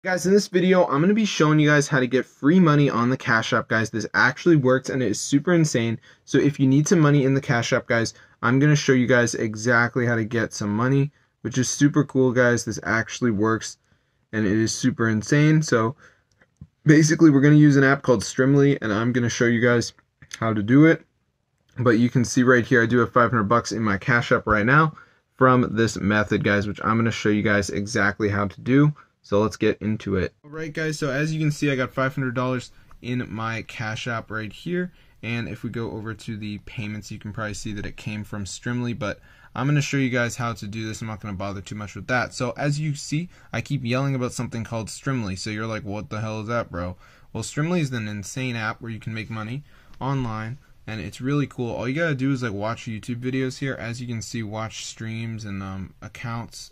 Guys, in this video, I'm going to be showing you guys how to get free money on the Cash App, guys. This actually works and it is super insane. So if you need some money in the Cash App, guys, I'm going to show you guys exactly how to get some money, which is super cool, guys. This actually works and it is super insane. So basically, we're going to use an app called Strimly and I'm going to show you guys how to do it. But you can see right here, I do have 500 bucks in my Cash App right now from this method, guys, which I'm going to show you guys exactly how to do. So let's get into it. Alright guys, so as you can see, I got $500 in my Cash App right here. And if we go over to the payments, you can probably see that it came from Strimly, but I'm going to show you guys how to do this. I'm not going to bother too much with that. So as you see, I keep yelling about something called Strimly. So you're like, what the hell is that, bro? Well, Strimly is an insane app where you can make money online. And it's really cool. All you gotta do is like watch YouTube videos here. As you can see, watch streams and accounts.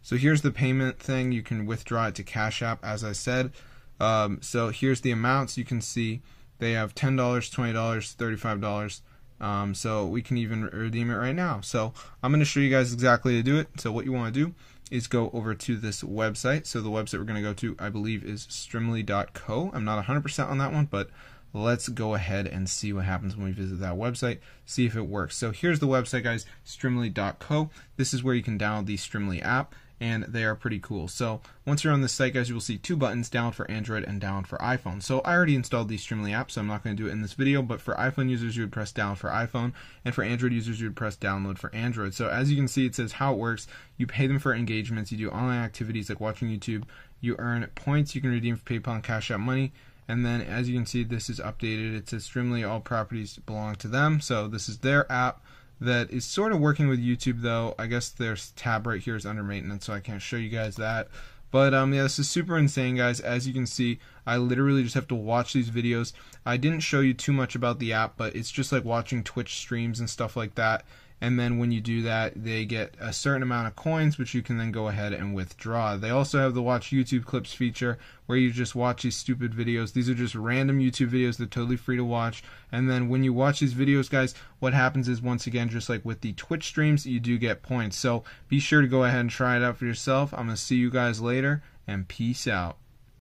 So here's the payment thing. You can withdraw it to Cash App, as I said. So here's the amounts. You can see they have $10, $20, $35. So we can even redeem it right now. So I'm going to show you guys exactly how to do it. So what you want to do is go over to this website. So the website we're going to go to, I believe, is strimly.co. I'm not 100% on that one, but let's go ahead and see what happens when we visit that website, see if it works. So here's the website, guys, strimly.co. This is where you can download the Strimly app, and they are pretty cool. So once you're on this site, guys, you will see two buttons, download for Android and download for iPhone. So I already installed the Strimly app, so I'm not going to do it in this video, but for iPhone users, you would press download for iPhone, and for Android users, you would press download for Android. So as you can see, it says how it works. You pay them for engagements, you do online activities like watching YouTube, you earn points you can redeem for PayPal and Cash App money. And then, as you can see, this is updated. It says Strimly, all properties belong to them. So this is their app that is sort of working with YouTube, though. I guess their tab right here is under maintenance, so I can't show you guys that. But yeah, this is super insane, guys. As you can see, I literally just have to watch these videos. I didn't show you too much about the app, but it's just like watching Twitch streams and stuff like that. And then when you do that, they get a certain amount of coins, which you can then go ahead and withdraw. They also have the watch YouTube clips feature where you just watch these stupid videos. These are just random YouTube videos. They're totally free to watch. And then when you watch these videos, guys, what happens is, once again, just like with the Twitch streams, you do get points. So be sure to go ahead and try it out for yourself. I'm going to see you guys later, and peace out.